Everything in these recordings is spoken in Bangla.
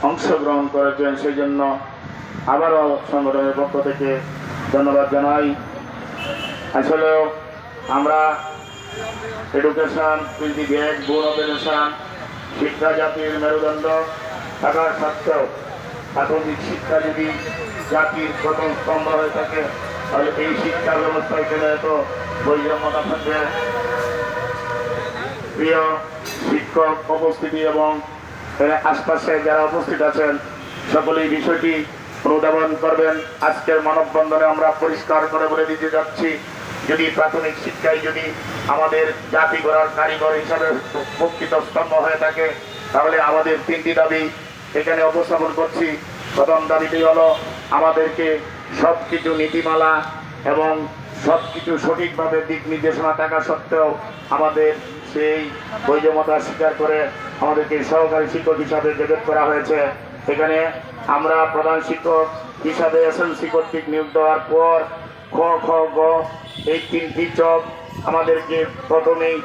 অংশগ্রহণ করেছেন, সেই জন্য আবারও সংগঠনের পক্ষ থেকে ধন্যবাদ জানাই। আসলেও আমরা এডুকেশন ব্যাগ গুণ অপারেশন শিক্ষা জাতির মেরুদণ্ড থাকার সত্ত্বেও প্রাথমিক শিক্ষা যদি জাতির প্রথম স্তম্ভ হয়ে থাকে, তাহলে এই শিক্ষা ব্যবস্থায় চলে এত বৈষম্যতা থাকবে। প্রিয় শিক্ষক উপস্থিতি এবং আশপাশে যারা উপস্থিত আছেন, সকলেই বিষয়টি অনুধাবন করবেন। আজকের মানববন্ধনে আমরা পরিষ্কার করে বলে দিতে যাচ্ছি, যদি প্রাথমিক শিক্ষায় যদি আমাদের জাতি গড়ার কারিগর হিসাবে প্রকৃত স্তম্ভ হয়ে থাকে, তাহলে আমাদের তিনটি দাবি এখানে উপস্থাপন করছি। প্রথম দাবিটি হলো আমাদেরকে সব কিছু নীতিমালা এবং সব কিছু সঠিকভাবে দিক নির্দেশনা থাকা সত্ত্বেও আমাদের সেই বৈষম্যতা স্বীকার করে আমাদেরকে সহকারী শিক্ষক হিসাবে গেজেট করা হয়েছে। এখানে আমরা প্রধান শিক্ষক হিসাবে এসএলসি কর্তৃক নিয়োগ দেওয়ার পর খ খ গ এই তিনটি চক আমাদেরকে প্রথমেই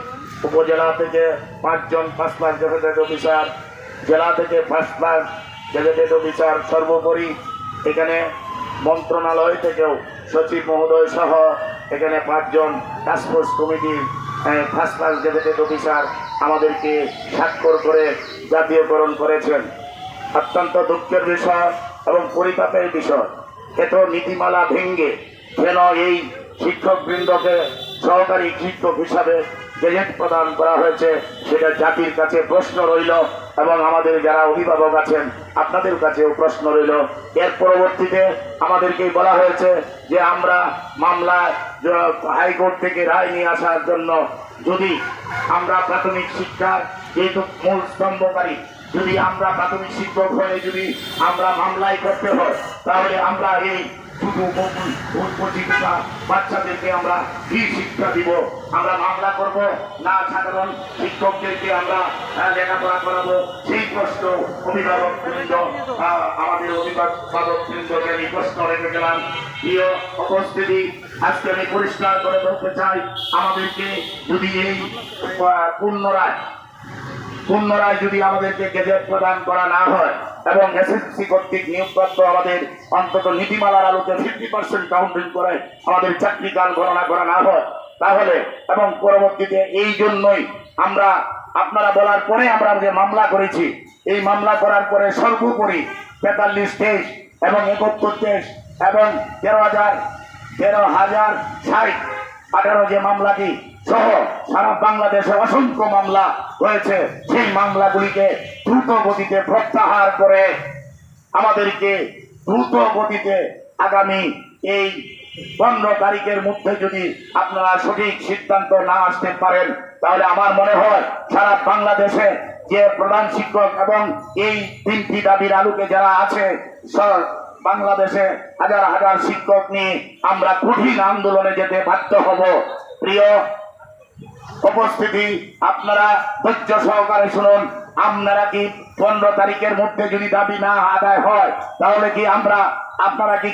উপজেলা থেকে 5 জন ফার্স্ট ক্লাস গেজেটেড অফিসার, জেলা থেকে ফার্স্ট ক্লাস গেজেটেড অফিসার, সর্বোপরি এখানে মন্ত্রণালয় থেকেও সচিব মহোদয় সহ এখানে 5 জন টাস্কফোর্স কমিটির ফার্স্ট ক্লাস গেজেটেড অফিসার আমাদেরকে স্বাক্ষর করে জাতীয়করণ করেছেন। অত্যন্ত দুঃখের বিষয় এবং পরিতাপের বিষয়, এত নীতিমালা ভেঙ্গে যেন এই শিক্ষকবৃন্দকে সহকারী শিক্ষক হিসাবে গেজেট প্রদান করা হয়েছে, সেটা জাতির কাছে প্রশ্ন রইল এবং আমাদের যারা অভিভাবক আছেন আপনাদের কাছেও প্রশ্ন রইল। এর পরবর্তীতে আমাদেরকে বলা হয়েছে যে আমরা মামলায় হাইকোর্ট থেকে রায় নিয়ে আসার জন্য যদি আমরা প্রাথমিক শিক্ষার যেহেতু মূল স্তম্ভকারী, যদি আমরা প্রাথমিক শিক্ষক হয়ে যদি আমরা মামলায় করতে হয়, তাহলে আমরা এই বাচ্চাদেরকে আমরা কি শিক্ষা দিব? আমরা মামলা করব না সাধারণ শিক্ষকদেরকে আমরা লেখাপড়া করাবো? সেই প্রশ্ন অভিভাবক বৃন্দ আমাদের অভিভাবক বৃন্দকে এই প্রশ্ন রেখে গেলাম। প্রিয় উপস্থিতি, আজকে আমি পরিষ্কার করে বলতে চাই, আমাদেরকে যদি এই পুনরায় যদি আমাদেরকে গেজেট প্রদান করা না হয় এবং এসএসসি কর্তৃক নিয়োগপ্রাপ্ত আমাদের অন্তত নীতিমালার আলোকে 50% কাউন্টিং করে আমাদের চাকরিকাল গণনা করা না হয়, তাহলে এবং পরবর্তীতে এই জন্যই আমরা আপনারা বলার পরে আমরা যে মামলা করেছি, এই মামলা করার পরে সর্বোপরি 43 কেস এবং 71 কেস এবং 13,060 যে মামলাটি সহ সারা বাংলাদেশে অসংখ্য মামলা হয়েছে, সেই মামলাগুলিকে দ্রুত গতিতে প্রত্যাহার করে আমাদেরকে দ্রুত গতিতে আগামী এই 15 তারিখের মধ্যে যদি আপনারা সঠিক সিদ্ধান্ত না আসতে পারেন, তাহলে আমার মনে হয় সারা বাংলাদেশে যে প্রধান শিক্ষক এবং এই তিনটি দাবির আলোকে যারা আছে বাংলাদেশে হাজার হাজার শিক্ষক নিয়ে আমরা কঠিন আন্দোলনে যেতে বাধ্য হব। প্রিয় উপস্থিতি, আপনারা ধৈর্য সহকারে শুনুন। আপনারা কি 15 তারিখের মধ্যে যদি দাবি না আদায় হয়, তাহলে কি আপনারা কি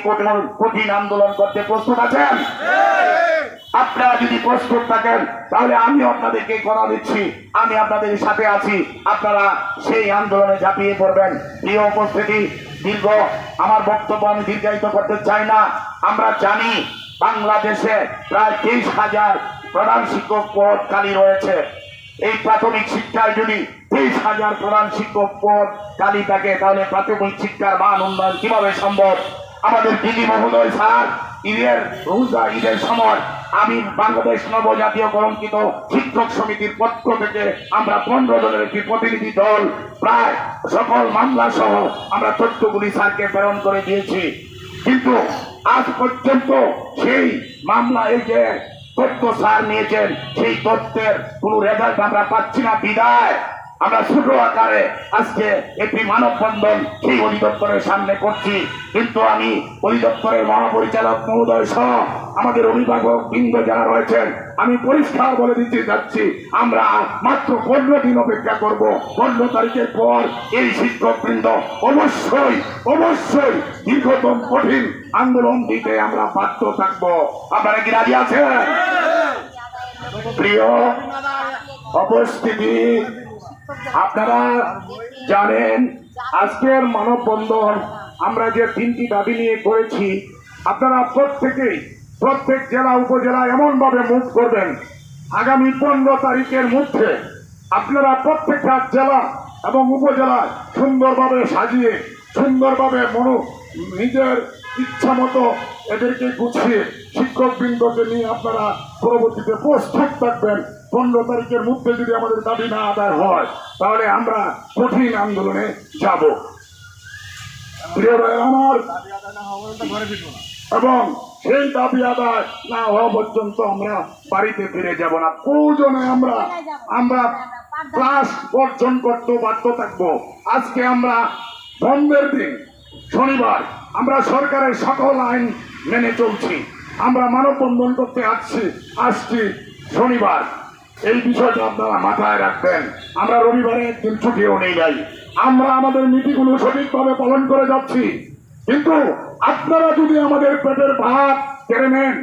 কঠিন আন্দোলন করতে প্রস্তুত আছেন? আপনারা যদি প্রস্তুত থাকেন, তাহলে আমি আপনাদেরকে কথা দিচ্ছি, আমি আপনাদের সাথে আছি, আপনারা সেই আন্দোলনে ঝাঁপিয়ে পড়বেন। প্রিয় উপস্থিতি, আমার বক্তব্য আমি দীর্ঘায়িত করতে চাই না। আমরা জানি বাংলাদেশে প্রায় 23,000 প্রধান শিক্ষক পদ খালি রয়েছে। এই প্রাথমিক শিক্ষায় যদি 23,000 প্রধান শিক্ষক পদ খালি থাকে, তাহলে প্রাথমিক শিক্ষার মান উন্নয়ন কিভাবে সম্ভব? আমাদের দিদি মহোদয় স্যার ঈদের সময় আমি বাংলাদেশ নবজাতীয় কলঙ্কিত শিক্ষক সমিতির পক্ষ থেকে আমরা 15 জনের একটি প্রতিনিধি দল প্রায় সকল মামলা সহ আমরা তথ্যগুলি স্যারকে প্রেরণ করে দিয়েছি, কিন্তু আজ পর্যন্ত সেই মামলা এই যে তথ্য স্যার নিয়েছেন, সেই তথ্যের কোন রেজাল্ট আমরা পাচ্ছি না। বিদায় আমরা ছোট আকারে আজকে একটি মানববন্ধন সেই অধিদপ্তরের সামনে করছি, কিন্তু আমি অধিদপ্তরের মহাপরিচালক মহোদয় সহ আমাদের অভিভাবক বৃন্দ যারা রয়েছেন, আমি পরিষ্কার বলে দিতে যাচ্ছি, আমরা মাত্র 15 দিন অপেক্ষা করব। 15 তারিখের পর এই শিক্ষক বৃন্দ অবশ্যই দীর্ঘতম কঠিন আন্দোলন দিতে আমরা বাধ্য থাকবো। আপনারা কি রাজি আছেন? প্রিয় উপস্থিতি, আপনারা জানেন আজকের মানববন্ধন আমরা যে 3টি দাবি নিয়ে করেছি, আপনারা প্রত্যেক জেলা উপজেলা এমন ভাবে মুভ করবেন, আগামী 15 তারিখের মধ্যে আপনারা প্রত্যেকটা জেলা এবং উপজেলায় সুন্দরভাবে সাজিয়ে, সুন্দরভাবে নিজের ইচ্ছা মতো এদেরকে গুছিয়ে শিক্ষকবৃন্দকে নিয়ে আপনারা পরবর্তীতে প্রস্তুত থাকবেন। 15 তারিখের মধ্যে যদি আমাদের দাবি না আদায় হয়, তাহলে আমরা কঠিন আন্দোলনে যাব। প্রিয় ভাই আমার, এবং সেই দাবি আদায় না হওয়া পর্যন্ত আমরা বাড়িতে ফিরে যাব না। প্রয়োজনে আমরা ক্লাস বর্জন করতে বাধ্য থাকবো। আজকে আমরা বন্ধের দিন, শনিবার, আমরা সরকারের সকল আইন মেনে চলছি। আমরা মানববন্ধন করতে আসছি শনিবার। এই বিষয়টা আপনারা মাথায় রাখবেন। আমরা রবিবারে একদিন ছুটিও নেই নাই। আমরা আমাদের নীতিগুলো সঠিকভাবে পালন করে যাচ্ছি, কিন্তু আপনারা যদি আমাদের পেটের ভাত কেড়ে নেন,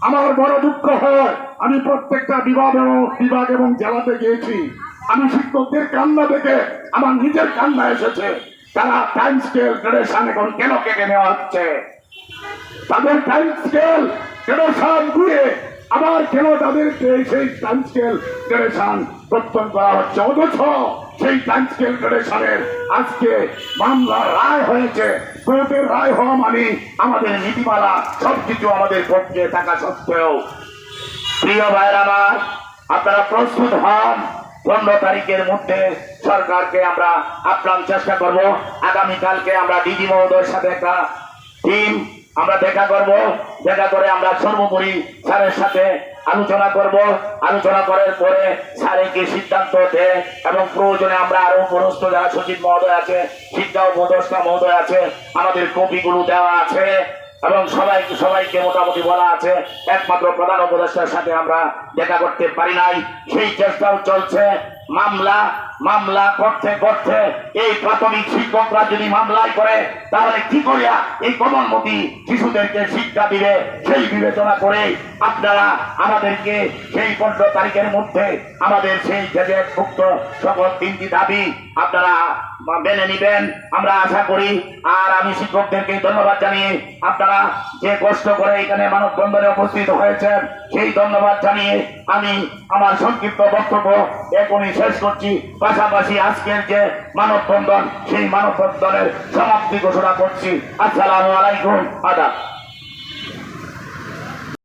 আমার বড় দুঃখ হয়। আমি প্রত্যেকটা বিভাগ এবং জেলাতে গিয়েছি। আমি শিক্ষকদের কান্না দেখে আমার নিজের কান্না এসেছে। তারা টাইম স্কেল গ্রেডেশন এখন কেন কেটে নেওয়া হচ্ছে? তাদের টাইম স্কেল গ্রেডেশন দিয়ে আবার কেন তাদেরকে সেই টাইম স্কেল গ্রেডেশন প্রত্যয়ন করা হচ্ছে? অথচ সেই টাইম স্কেল গ্রেডেশনের আজকে মামলার রায় হয়েছে। কোর্টের রায় হওয়া মানে আমাদের নীতিমালা সবকিছু আমাদের পক্ষে থাকা সত্ত্বেও, প্রিয় ভাইরা আমার, আপনারা প্রস্তুত হন। 15 তারিখের মধ্যে সরকারকে আমরা আপ্রাণ চেষ্টা করব। আগামীকালকে আমরা ডিজি মহোদয়ের সাথে একটা টিম আমরা দেখা করব। দেখা করে আমরা সর্বোপরি স্যারের সাথে আলোচনা করব। আলোচনা করার পরে স্যারে কি সিদ্ধান্ত দেয় এবং প্রয়োজনে আমরা আরো উপরস্থ যারা সচিব মহোদয় আছে, শিক্ষা উপদেষ্টা মহোদয় আছে, আমাদের কপিগুলো দেওয়া আছে এবং সবাইকে মোটামুটি বলা আছে। একমাত্র প্রধান উপদেষ্টার সাথে আমরা দেখা করতে পারি নাই, সেই চেষ্টাও চলছে। মামলা করতে এই প্রাথমিক শিক্ষকরা যদি মামলায় করে, তাহলে কি করিয়া এই কোমলমতি শিশুদেরকে শিক্ষা দিবে, সেই বিবেচনা করে আপনারা আমাদেরকে সেই 15 তারিখের মধ্যে আমাদের সেই গেজেটভুক্ত সকল 3টি দাবি আপনারা মেনে নিবেন আমরা আশা করি। আর আমি শিক্ষকদেরকে ধন্যবাদ জানিয়ে, আপনারা যে কষ্ট করে এখানে মানববন্ধনে উপস্থিত হয়েছেন, সেই ধন্যবাদ জানিয়ে আমি আমার সংক্ষিপ্ত বক্তব্য এখনই শেষ করছি। পাশাপাশি আজকের যে মানববন্ধন, সেই মানববন্ধনের সমাপ্তি ঘোষণা করছি। আসসালামু আলাইকুম, আদাব।